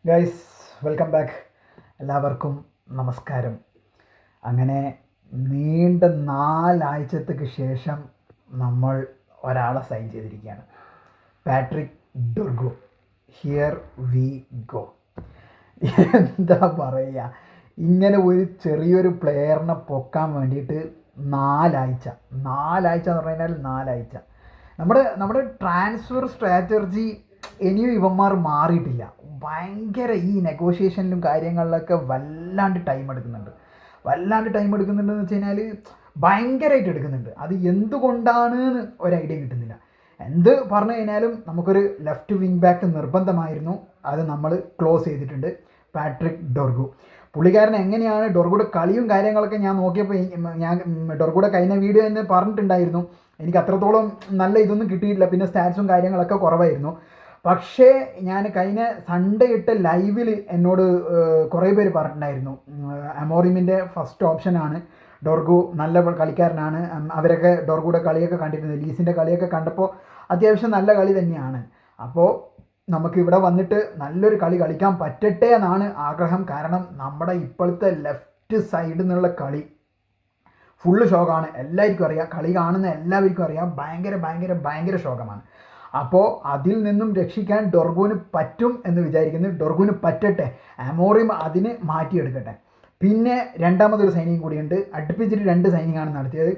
Guys, welcome back. എല്ലാവർക്കും നമസ്കാരം. അങ്ങനെ നീണ്ട 4 ആഴ്ചത്തേക്ക് ശേഷം നമ്മൾ ഒരാളെ സൈൻ ചെയ്തിരിക്കുകയാണ്. Patrick Dorgu. Here we go. എന്താ പറയുക, ഇങ്ങനെ ഒരു ചെറിയൊരു പ്ലെയറിനെ പൊക്കാൻ വേണ്ടിയിട്ട് 4 ആഴ്ച എന്ന് പറഞ്ഞു കഴിഞ്ഞാൽ 4 ആഴ്ച നമ്മുടെ ട്രാൻസ്ഫർ സ്ട്രാറ്റജി ഇനിയും ഇവന്മാർ മാറിയിട്ടില്ല. ഭയങ്കര ഈ നെഗോഷിയേഷനിലും കാര്യങ്ങളിലൊക്കെ വല്ലാണ്ട് ടൈം എടുക്കുന്നുണ്ടെന്ന് വെച്ച് കഴിഞ്ഞാൽ ഭയങ്കരമായിട്ട് എടുക്കുന്നുണ്ട്. അത് എന്തുകൊണ്ടാണ് ഒരു ഐഡിയ കിട്ടുന്നില്ല. എന്ത് പറഞ്ഞു കഴിഞ്ഞാലും നമുക്കൊരു ലെഫ്റ്റ് വിങ് ബാക്ക് നിർബന്ധമായിരുന്നു. അത് നമ്മൾ ക്ലോസ് ചെയ്തിട്ടുണ്ട്. പാട്രിക് ഡൊർഗു പുള്ളിക്കാരൻ എങ്ങനെയാണ് ഡൊർഗുടെ കളിയും കാര്യങ്ങളൊക്കെ ഞാൻ നോക്കിയപ്പോൾ ഞാൻ ഡൊർഗുടെ കഴിഞ്ഞ വീഡിയോ തന്നെ പറഞ്ഞിട്ടുണ്ടായിരുന്നു. എനിക്ക് അത്രത്തോളം നല്ല ഇതൊന്നും കിട്ടിയിട്ടില്ല. പിന്നെ സ്റ്റാറ്റ്സും കാര്യങ്ങളൊക്കെ കുറവായിരുന്നു. പക്ഷേ ഞാൻ കഴിഞ്ഞ സൺഡേ ഇട്ട ലൈവിൽ എന്നോട് കുറേ പേര് പറഞ്ഞിട്ടുണ്ടായിരുന്നു അമോറിമിൻ്റെ ഫസ്റ്റ് ഓപ്ഷനാണ് ഡൊർഗു, നല്ല കളിക്കാരനാണ്. അവരൊക്കെ ഡൊർഗുയുടെ കളിയൊക്കെ കണ്ടിട്ടുണ്ട്. ലീസിൻ്റെ കളിയൊക്കെ കണ്ടപ്പോൾ അത്യാവശ്യം നല്ല കളി തന്നെയാണ്. അപ്പോൾ നമുക്ക് ഇവിടെ വന്നിട്ട് നല്ലൊരു കളി കളിക്കാൻ പറ്റട്ടെ എന്നാണ് ആഗ്രഹം. കാരണം നമ്മുടെ ഇപ്പോഴത്തെ ലെഫ്റ്റ് സൈഡിൽ നിന്നുള്ള കളി ഫുള്ള് ശോകമാണ്. എല്ലാവർക്കും അറിയാം, കളി കാണുന്ന എല്ലാവർക്കും അറിയാം. ഭയങ്കര ശോകമാണ്. അപ്പോൾ അതിൽ നിന്നും രക്ഷിക്കാൻ ഡൊർഗുവിന് പറ്റും എന്ന് വിചാരിക്കുന്നു. ഡൊർഗുവിന് പറ്റട്ടെ, അമോറിം അതിന് മാറ്റിയെടുക്കട്ടെ. പിന്നെ രണ്ടാമതൊരു സൈനിങ് കൂടിയുണ്ട്. അടുപ്പിച്ചിട്ട് 2 സൈനിങ്ങാണ് നടത്തിയത്.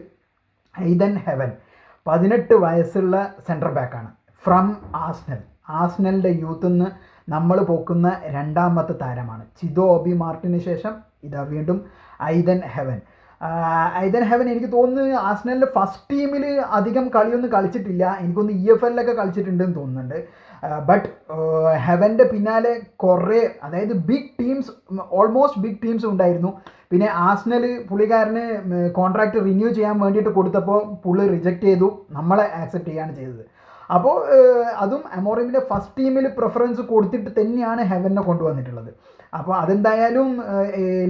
ഐദൻ ഹെവൻ 18 വയസ്സുള്ള സെൻട്രൽ ബാക്കാണ് ഫ്രം ആസ്നലിൻ്റെ യൂത്തിൽ നിന്ന് നമ്മൾ പോക്കുന്ന രണ്ടാമത്തെ താരമാണ്. ചിദോ ഒബി മാർട്ടിന് ശേഷം ഇതാ വീണ്ടും ഐദൻ ഹെവൻ. എനിക്ക് തോന്നുന്നു ആസ്നലിൻ്റെ ഫസ്റ്റ് ടീമിൽ അധികം കളിയൊന്നും കളിച്ചിട്ടില്ല. എനിക്കൊന്ന് EFL കളിച്ചിട്ടുണ്ടെന്ന് തോന്നുന്നുണ്ട്. ബട്ട് ഹെവൻ്റെ പിന്നാലെ കുറേ, അതായത് ഓൾമോസ്റ്റ് ബിഗ് ടീംസ് ഉണ്ടായിരുന്നു. പിന്നെ ആസ്നൽ പുള്ളിക്കാരന് കോൺട്രാക്റ്റ് റിന്യൂ ചെയ്യാൻ വേണ്ടിയിട്ട് കൊടുത്തപ്പോൾ പുള്ളി റിജക്റ്റ് ചെയ്തു, നമ്മളെ ആക്സെപ്റ്റ് ചെയ്യുകയാണ് ചെയ്തത്. അപ്പോൾ അതും അമോറിമിൻ്റെ ഫസ്റ്റ് ടീമിൽ പ്രിഫറൻസ് കൊടുത്തിട്ട് തന്നെയാണ് ഹെവനെ കൊണ്ടുവന്നിട്ടുള്ളത്. അപ്പോൾ അതെന്തായാലും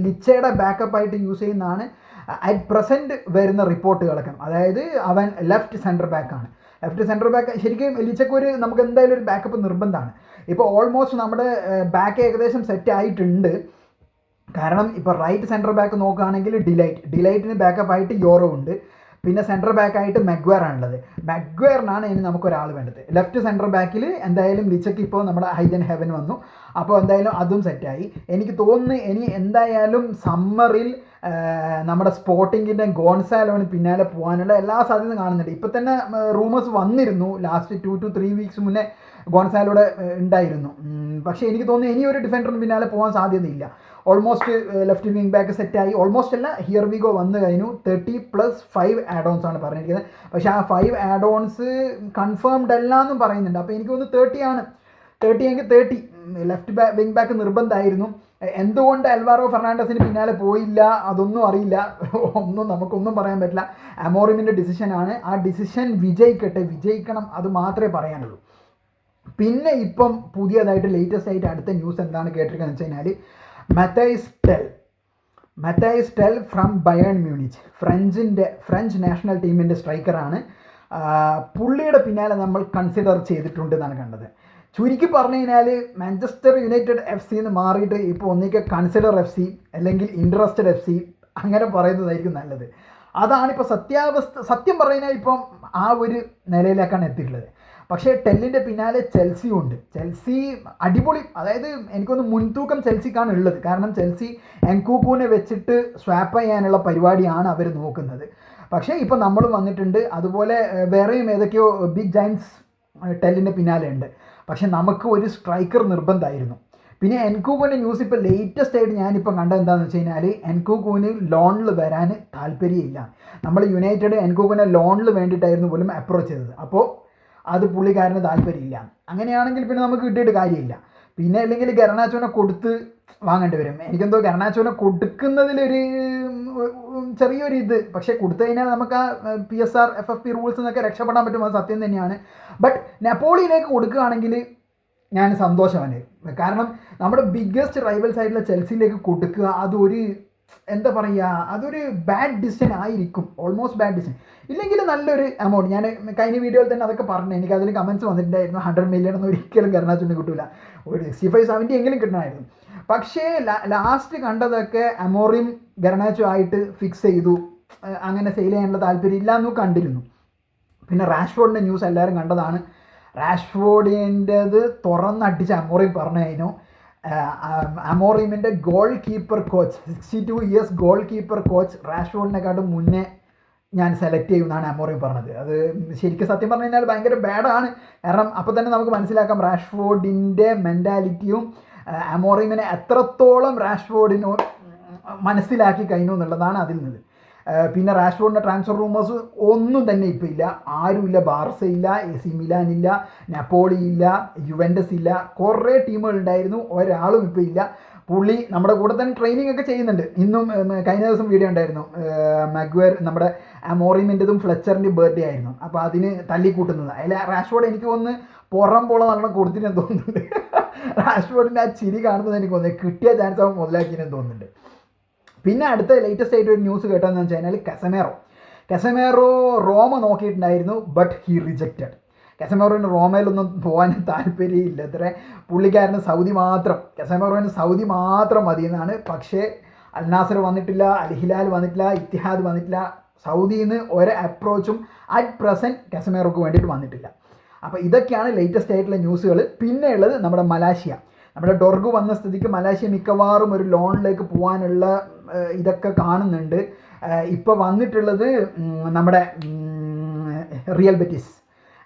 ലിച്ചയുടെ ബാക്കപ്പായിട്ട് യൂസ് ചെയ്യുന്നതാണ് അറ്റ് പ്രസൻറ്റ് വരുന്ന റിപ്പോർട്ടുകളൊക്കെ. അതായത് അവൻ ലെഫ്റ്റ് സെൻറ്റർ ബാക്ക് ശരിക്കും ലിച്ചക്ക് നമുക്ക് എന്തായാലും ഒരു ബാക്കപ്പ് നിർബന്ധമാണ്. ഇപ്പോൾ ഓൾമോസ്റ്റ് നമ്മുടെ ബാക്ക് ഏകദേശം സെറ്റ് ആയിട്ടുണ്ട്. കാരണം ഇപ്പോൾ റൈറ്റ് സെൻറ്റർ ബാക്ക് നോക്കുകയാണെങ്കിൽ ഡിലൈറ്റിന് ബാക്കപ്പായിട്ട് യോറോ ഉണ്ട്. പിന്നെ സെൻറ്റർ ബാക്കായിട്ട് മെഗ്വയറാണുള്ളത്. മെഗ്വയറിനാണ് ഇനി നമുക്കൊരാൾ വേണ്ടത്. ലെഫ്റ്റ് സെൻറ്റർ ബാക്കിൽ എന്തായാലും ലിച്ചക്ക് ഇപ്പോൾ നമ്മുടെ ഐദൻ ഹെവൻ വന്നു. അപ്പോൾ എന്തായാലും അതും സെറ്റായി. എനിക്ക് തോന്നുന്നു ഇനി എന്തായാലും സമ്മറിൽ നമ്മുടെ സ്പോർട്ടിങ്ങിൻ്റെ ഗോൺസാലോന് പിന്നാലെ പോകാനുള്ള എല്ലാ സാധ്യതയും കാണുന്നുണ്ട്. ഇപ്പോൾ തന്നെ റൂമേഴ്സ് വന്നിരുന്നു. ലാസ്റ്റ് 2 to 3 വീക്സ് മുന്നേ ഗോൺസാലോടെ ഉണ്ടായിരുന്നു. പക്ഷേ എനിക്ക് തോന്നുന്നു ഇനി ഒരു ഡിഫൻഡറിന് പിന്നാലെ പോകാൻ സാധ്യതയില്ല. ഓൾമോസ്റ്റ് ലെഫ്റ്റ് വിങ് ബാക്ക് സെറ്റായി. ഓൾമോസ്റ്റ് അല്ല, ഹിയർ വി ഗോ വന്നു കഴിഞ്ഞു. 30+5 ആഡ്-ഓൺസ് ആണ് പറഞ്ഞിരിക്കുന്നത്. പക്ഷേ ആ 5 ആഡ്-ഓൺസ് കൺഫേംഡ് അല്ല എന്നും പറയുന്നുണ്ട്. അപ്പോൾ എനിക്ക് തോന്നുന്നു 30 ആണ്. 30 എങ്കിൽ 30 ലെഫ്റ്റ് വിങ് ബാക്ക് നിർബന്ധമായിരുന്നു. എന്തുകൊണ്ട് അൽവാറോ ഫെർണാണ്ടസിന് പിന്നാലെ പോയില്ല അതൊന്നും അറിയില്ല. നമുക്കൊന്നും പറയാൻ പറ്റില്ല. അമോറിമിൻ്റെ ഡിസിഷനാണ്. ആ ഡിസിഷൻ വിജയിക്കണം, അത് മാത്രമേ പറയാനുള്ളൂ. പിന്നെ ഇപ്പം പുതിയതായിട്ട് ലേറ്റസ്റ്റ് ആയിട്ട് അടുത്ത ന്യൂസ് എന്താണ് കേട്ടിരിക്കുന്നത് വെച്ച് കഴിഞ്ഞാൽ Mathys Tel from Bayern Munich, French national ടീമിൻ്റെ സ്ട്രൈക്കറാണ്. പുള്ളിയുടെ പിന്നാലെ നമ്മൾ കൺസിഡർ ചെയ്തിട്ടുണ്ട് എന്നാണ് കണ്ടത്. ചുരുക്കി പറഞ്ഞു കഴിഞ്ഞാൽ മാഞ്ചസ്റ്റർ യുണൈറ്റഡ് FC എന്ന് മാറിയിട്ട് ഇപ്പോൾ ഒന്നിക്ക് കൺസിഡർ FC അല്ലെങ്കിൽ ഇൻട്രസ്റ്റഡ് FC അങ്ങനെ പറയുന്നതായിരിക്കും നല്ലത്. അതാണിപ്പോൾ സത്യം പറഞ്ഞു കഴിഞ്ഞാൽ ഇപ്പം ആ ഒരു നിലയിലേക്കാണ് എത്തിയിട്ടുള്ളത്. പക്ഷേ ടെല്ലിൻ്റെ പിന്നാലെ ചെൽസിയും ഉണ്ട്. ചെൽസി അടിപൊളി, അതായത് എനിക്കൊന്ന് മുൻതൂക്കം ചെൽസിക്കാണ് ഉള്ളത്. കാരണം ചെൽസി എൻകൂക്കുവിനെ വെച്ചിട്ട് സ്വാപ്പ് ചെയ്യാനുള്ള പരിപാടിയാണ് അവർ നോക്കുന്നത്. പക്ഷേ ഇപ്പോൾ നമ്മൾ വന്നിട്ടുണ്ട്. അതുപോലെ വേറെയും ഏതൊക്കെയോ ബിഗ് ജയൻസ് ടെല്ലിൻ്റെ പിന്നാലെ ഉണ്ട്. പക്ഷെ നമുക്ക് ഒരു സ്ട്രൈക്കർ നിർബന്ധമായിരുന്നു. പിന്നെ എൻകൂക്കുവിൻ്റെ ന്യൂസ് ഇപ്പോൾ ലേറ്റസ്റ്റ് ആയിട്ട് ഞാനിപ്പോൾ കണ്ടത് എന്താണെന്ന് വെച്ച് കഴിഞ്ഞാൽ എൻകൂക്കുവിന് ലോണിൽ വരാൻ താല്പര്യമില്ല. നമ്മൾ യുണൈറ്റഡ് എൻകൂക്കുവിനെ ലോണിൽ വേണ്ടിയിട്ടായിരുന്നു പോലും അപ്രോച്ച് ചെയ്തത്. അപ്പോൾ അത് പുള്ളിക്കാരന് താല്പര്യമില്ല. അങ്ങനെയാണെങ്കിൽ പിന്നെ നമുക്ക് കിട്ടിയിട്ട് കാര്യമില്ല. പിന്നെ അല്ലെങ്കിൽ ഗർണാച്ചോനെ കൊടുത്ത് വാങ്ങേണ്ടി വരും. എനിക്കെന്തോ ഗർണാച്ചോനെ കൊടുക്കുന്നതിലൊരു ചെറിയൊരു ഇത്, പക്ഷേ കൊടുത്തു കഴിഞ്ഞാൽ നമുക്ക് ആ PSR FFP റൂൾസ് എന്നൊക്കെ രക്ഷപ്പെടാൻ പറ്റും. അത് സത്യം തന്നെയാണ്. ബട്ട് നെപ്പോളിയിലേക്ക് കൊടുക്കുകയാണെങ്കിൽ ഞാൻ സന്തോഷമാണ്. കാരണം നമ്മുടെ ബിഗ്ഗസ്റ്റ് റൈവൽസ് ആയിട്ടുള്ള ചെൽസിയിലേക്ക് കൊടുക്കുക, അതൊരു എന്താ പറയുക, അതൊരു ബാഡ് ഡിസിഷൻ ആയിരിക്കും, ഓൾമോസ്റ്റ് ബാഡ് ഡിസിഷൻ. ഇല്ലെങ്കിൽ നല്ലൊരു എമൗണ്ട്, ഞാൻ കഴിഞ്ഞ വീഡിയോയിൽ തന്നെ അതൊക്കെ പറഞ്ഞു, എനിക്ക് അതിൽ കമൻറ്റ്സ് വന്നിട്ടുണ്ടായിരുന്നു 100 മില്യൺ ഒന്നും ഒരിക്കലും ഗർണാച്ചോന് കിട്ടില്ല, ഒരു 65-70 എങ്കിലും കിട്ടണമായിരുന്നു. പക്ഷേ ലാസ്റ്റ് കണ്ടതൊക്കെ അമോറിം ഗർണാച്ചോ ആയിട്ട് ഫിക്സ് ചെയ്തു, അങ്ങനെ സെയിൽ ചെയ്യാനുള്ള താല്പര്യം ഇല്ല എന്നും കണ്ടിരുന്നു. പിന്നെ റാഷ്ഫോർഡിൻ്റെ ന്യൂസ് എല്ലാവരും കണ്ടതാണ്. റാഷ്ഫോർഡിൻ്റെത് തുറന്നടിച്ച് അമോറിം പറഞ്ഞു. അമോറിമിൻ്റെ goal keeper coach, 62 years goal keeper coach റാഷ്ഫോർഡിനെക്കാട്ടും മുന്നേ ഞാൻ സെലക്ട് ചെയ്യുമെന്നാണ് അമോറിം പറഞ്ഞത്. അത് ശരിക്കും സത്യം പറഞ്ഞു കഴിഞ്ഞാൽ ഭയങ്കര ബാഡാണ്. കാരണം അപ്പോൾ തന്നെ നമുക്ക് മനസ്സിലാക്കാം റാഷ്ഫോർഡിൻ്റെ മെൻറ്റാലിറ്റിയും അമോറിമിനെ എത്രത്തോളം റാഷ്ഫോർഡിനോ മനസ്സിലാക്കി കഴിഞ്ഞു എന്നുള്ളതാണ് അതിൽ നിന്ന്. പിന്നെ റാഷ്ഫോർഡിൻ്റെ ട്രാൻസ്ഫർ റൂമേഴ്സ് ഒന്നും തന്നെ ഇപ്പോൾ ഇല്ല, ആരുമില്ല. ബാർസ ഇല്ല, AC മിലാൻ ഇല്ല, നപ്പോളി ഇല്ല, യുവൻറ്റസ് ഇല്ല, കുറേ ടീമുകൾ ഉണ്ടായിരുന്നു, ഒരാളും ഇപ്പോൾ ഇല്ല. പുള്ളി നമ്മുടെ കൂടെ തന്നെ ട്രെയിനിങ് ഒക്കെ ചെയ്യുന്നുണ്ട്. ഇന്നും കഴിഞ്ഞ ദിവസം വീഡിയോ ഉണ്ടായിരുന്നു, മഗ്വയർ നമ്മുടെ അമോറിമിൻ്റെതും ഫ്ലെച്ചറിൻ്റെയും ബർത്ത്ഡേ ആയിരുന്നു, അപ്പോൾ അതിന് തല്ലിക്കൂട്ടുന്നത്. അതിൽ റാഷ്ഫോർഡ് എനിക്ക് ഒന്ന് പുറം പോള നല്ലോണം കൊടുത്തിട്ടെന്ന് തോന്നുന്നുണ്ട്. റാഷ്ഫോർഡിൻ്റെ ആ ചിരി കാണുന്നത് എനിക്ക് തോന്നുന്നത് കിട്ടിയ ചാൻസ് അവൻ മുതലാക്കിയെന്ന് തോന്നുന്നുണ്ട്. പിന്നെ അടുത്ത ലേറ്റസ്റ്റ് ആയിട്ട് ഒരു ന്യൂസ് കേട്ടതെന്ന് വെച്ച് കഴിഞ്ഞാൽ കസമേറോ റോമ നോക്കിയിട്ടുണ്ടായിരുന്നു, ബട്ട് ഹി റിജക്റ്റഡ്. കസമേറോന് റോമയിലൊന്നും പോകാൻ താല്പര്യമില്ല അത്ര, പുള്ളിക്കാരന് കസമേറോന് സൗദി മാത്രം മതിയെന്നാണ്. പക്ഷേ അൽ നാസർ വന്നിട്ടില്ല, അൽ ഹിലാൽ വന്നിട്ടില്ല, ഇത്തിഹാദ് വന്നിട്ടില്ല, സൗദിയിൽ നിന്ന് ഒരു അപ്രോച്ചും അറ്റ് പ്രസൻറ്റ് കസമേറോക്ക് വേണ്ടിയിട്ട് വന്നിട്ടില്ല. അപ്പോൾ ഇതൊക്കെയാണ് ലേറ്റസ്റ്റ് ആയിട്ടുള്ള ന്യൂസുകൾ. പിന്നെ ഉള്ളത് നമ്മുടെ മലാഷ്യ, നമ്മുടെ ഡൊർഗു വന്ന സ്ഥിതിക്ക് മലാഷ്യ മിക്കവാറും ഒരു ലോണിലേക്ക് പോകാനുള്ള ഇതൊക്കെ കാണുന്നുണ്ട്. ഇപ്പോൾ വന്നിട്ടുള്ളത് നമ്മുടെ റിയൽ ബെറ്റിസ്,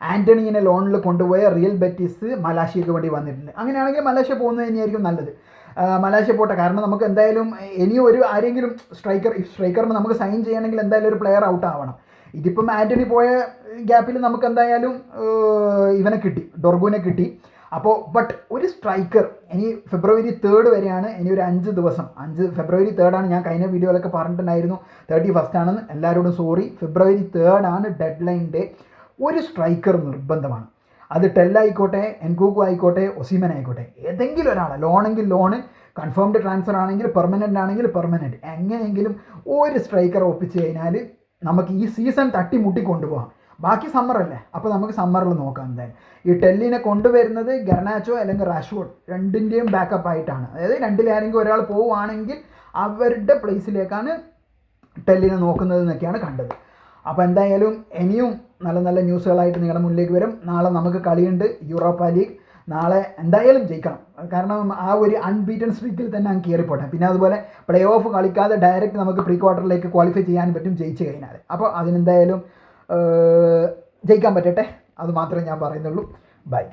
ആൻ്റണീനെ ലോണിൽ കൊണ്ടുപോയ റിയൽ ബെറ്റിസ് മലാഷ്യക്ക് വേണ്ടി വന്നിട്ടുണ്ട്. അങ്ങനെയാണെങ്കിൽ മലാഷ്യ പോകുന്നത് തന്നെയായിരിക്കും നല്ലത്. മലാഷ്യ പോട്ടെ, കാരണം നമുക്ക് എന്തായാലും ഇനിയും ഒരു ആരെങ്കിലും സ്ട്രൈക്കറിന് നമുക്ക് സൈൻ ചെയ്യണമെങ്കിൽ എന്തായാലും ഒരു പ്ലെയർ ഔട്ട് ആവണം. ഇതിപ്പം ആൻ്റണി പോയ ഗ്യാപ്പിൽ നമുക്ക് എന്തായാലും ഇവനെ കിട്ടി, ഡൊർഗുവിനെ കിട്ടി. അപ്പോൾ ബട്ട് ഒരു സ്ട്രൈക്കർ ഇനി ഫെബ്രുവരി 3 വരെയാണ്, ഇനി ഒരു 5 ദിവസം, ഫെബ്രുവരി 3 ആണ്. ഞാൻ കഴിഞ്ഞ വീഡിയോയിലൊക്കെ പറഞ്ഞിട്ടുണ്ടായിരുന്നു 31 ആണെന്ന്, എല്ലാവരോടും സോറി. ഫെബ്രുവരി 3 ആണ് ഡെഡ് ലൈൻ ഡേ. ഒരു സ്ട്രൈക്കർ നിർബന്ധമാണ്. അത് ടെല്ലായിക്കോട്ടെ, എൻകൂക്കു ആയിക്കോട്ടെ, ഒസിമൻ ആയിക്കോട്ടെ, ഏതെങ്കിലും ഒരാളെ, ലോണെങ്കിൽ ലോണ്, കൺഫേംഡ് ട്രാൻസ്ഫർ ആണെങ്കിൽ പെർമനൻ്റ് ആണെങ്കിൽ പെർമനൻറ്റ്, എങ്ങനെയെങ്കിലും ഒരു സ്ട്രൈക്കർ ഒപ്പിച്ച് കഴിഞ്ഞാൽ നമുക്ക് ഈ സീസൺ തട്ടിമുട്ടി കൊണ്ടുപോകാം. ബാക്കി സമ്മറല്ലേ, അപ്പോൾ നമുക്ക് സമ്മറിൽ നോക്കാം. എന്തായാലും ഈ ടെല്ലിനെ കൊണ്ടുവരുന്നത് ഗർണാച്ചോ അല്ലെങ്കിൽ റാഷ്ഫോർഡ് രണ്ടിൻ്റെയും ബാക്കപ്പ് ആയിട്ടാണ്. അതായത് രണ്ടിലാരെങ്കിലും ഒരാൾ പോവുകയാണെങ്കിൽ അവരുടെ പ്ലേസിലേക്കാണ് ടെല്ലിനെ നോക്കുന്നത് എന്നൊക്കെയാണ് കണ്ടത്. അപ്പോൾ എന്തായാലും ഇനിയും നല്ല നല്ല ന്യൂസുകളായിട്ട് നിങ്ങളുടെ മുന്നിലേക്ക് വരും. നാളെ നമുക്ക് കളിയുണ്ട്, യൂറോപ്പ ലീഗ്. നാളെ എന്തായാലും ജയിക്കണം, കാരണം ആ ഒരു അൺബീറ്റൺ സ്ട്രീക്കിൽ തന്നെ അങ്ങ് കയറിപ്പോട്ടെ. പിന്നെ അതുപോലെ പ്ലേ ഓഫ് കളിക്കാതെ ഡയറക്റ്റ് നമുക്ക് പ്രീ ക്വാർട്ടറിലേക്ക് ക്വാളിഫൈ ചെയ്യാൻ പറ്റും ജയിച്ചു കഴിഞ്ഞാൽ. അപ്പോൾ അതിനെന്തായാലും ജയിക്കാൻ പറ്റട്ടെ, അത് മാത്രമേ ഞാൻ പറയുന്നുള്ളൂ. ബൈ.